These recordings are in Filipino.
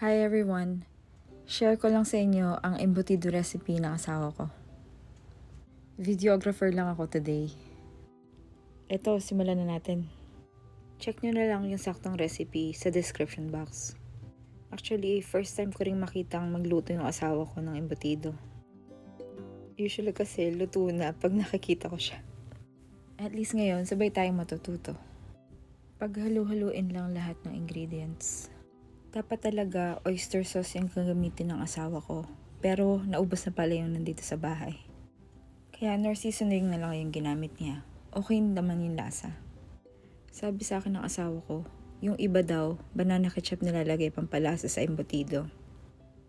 Hi everyone! Share ko lang sa inyo ang embutido recipe ng asawa ko. Videographer lang ako today. Ito, simulan na natin. Check nyo na lang yung saktong recipe sa description box. Actually, first time ko rin makitang magluto yung asawa ko ng embutido. Usually kasi luto na pag nakikita ko siya. At least ngayon, sabay tayong matututo. Paghalu-haluin lang lahat ng ingredients. Dapat talaga oyster sauce yung gagamitin ng asawa ko. Pero naubos na pala yung nandito sa bahay. Kaya nor seasoning na lang yung ginamit niya. Okay naman yung lasa. Sabi sa akin ng asawa ko, yung iba daw, banana ketchup nilalagay pampalasa sa embutido.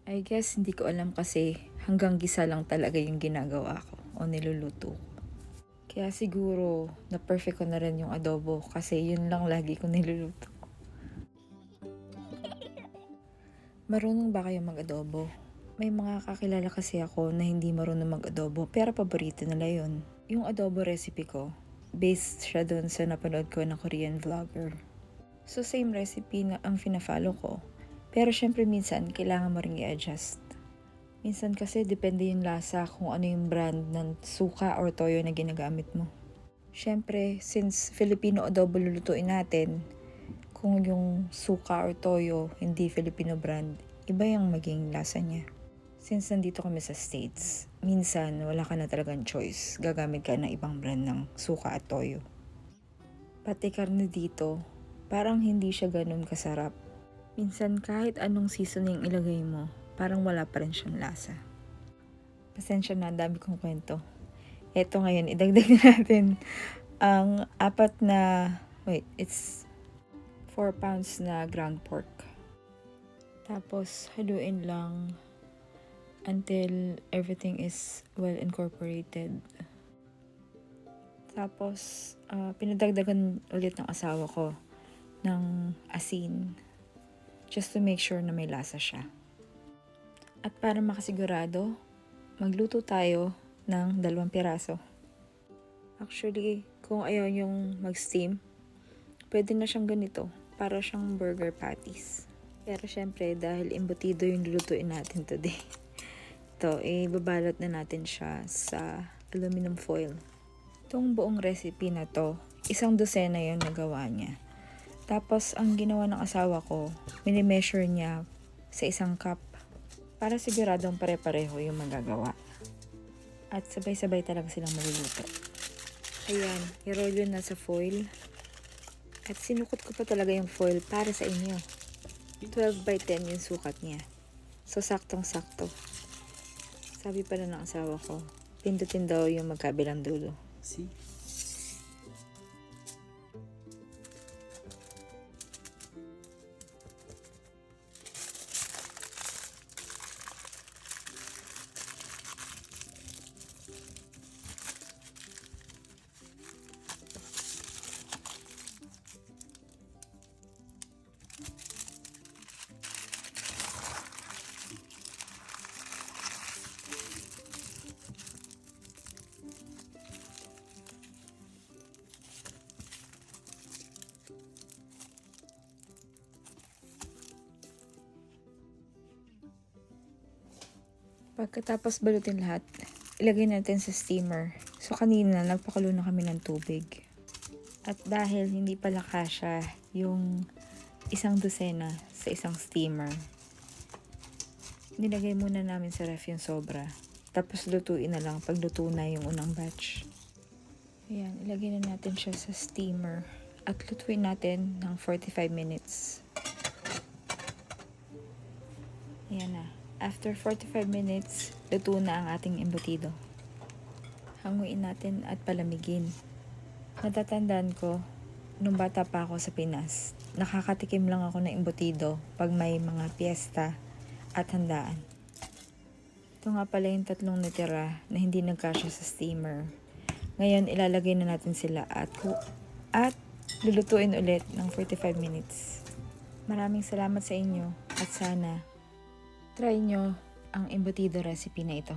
I guess hindi ko alam kasi hanggang gisa lang talaga yung ginagawa ko o niluluto ko. Kaya siguro na perfect ko na rin yung adobo kasi yun lang lagi ko niluluto. Marunong ba kayo mag-adobo? May mga kakilala kasi ako na hindi marunong mag-adobo pero paborito nila yun. Yung adobo recipe ko, based siya dun sa napanood ko ng Korean vlogger. So same recipe na ang fina-follow ko. Pero syempre minsan kailangan mo ring i-adjust. Minsan kasi depende yung lasa kung ano yung brand ng suka or toyo na ginagamit mo. Syempre, since Filipino adobo lulutuin natin, kung yung suka or toyo hindi Filipino brand, iba yung maging lasa niya. Since nandito kami sa States, minsan wala ka na talagang choice. Gagamit ka ng ibang brand ng suka at toyo. Pati karne dito, parang hindi siya ganun kasarap. Minsan kahit anong seasoning ilagay mo, parang wala pa rin siyang lasa. Pasensya na, dami kong kwento. Eto ngayon, idagdag natin ang it's 4 pounds na ground pork. Tapos, haluin lang until everything is well incorporated. Tapos, pinadagdagan ulit ng asawa ko ng asin just to make sure na may lasa siya. At para makasigurado, magluto tayo ng 2 piraso. Actually, kung ayaw yung mag-steam, pwede na siyang ganito, para siyang burger patties. Pero syempre, dahil embutido yung lulutuin natin today, ito, babalot na natin siya sa aluminum foil. Itong buong recipe na to, 1 dosena yung nagawa niya. Tapos, ang ginawa ng asawa ko, mini-measure niya sa 1 cup para siguradong pare-pareho yung magagawa. At sabay-sabay talaga silang maluluto. Ayan, i-roll yun na sa foil. At sinukot ko pa talaga yung foil para sa inyo. 12 by 10 yung sukat niya. So, saktong-sakto. Sabi pala ng asawa ko, pindutin daw yung magkabilang dulo. See? Pagkatapos balutin lahat, ilagay natin sa steamer. So kanina, nagpakulo na kami ng tubig. At dahil hindi pala kasya yung 1 dosena sa 1 steamer, nilagay muna namin sa ref yung sobra. Tapos lutuin na lang pag luto na yung unang batch. Ayan, ilagay na natin siya sa steamer. At lutuin natin ng 45 minutes. Ayan na. After 45 minutes, luto na ang ating embutido. Hanguin natin at palamigin. Natatandaan ko, nung bata pa ako sa Pinas, nakakatikim lang ako ng embutido pag may mga piyesta at handaan. Ito nga pala yung 3 natira na hindi nagkasya sa steamer. Ngayon, ilalagay na natin sila at lulutuin ulit ng 45 minutes. Maraming salamat sa inyo at sana try nyo ang embutido recipe na ito.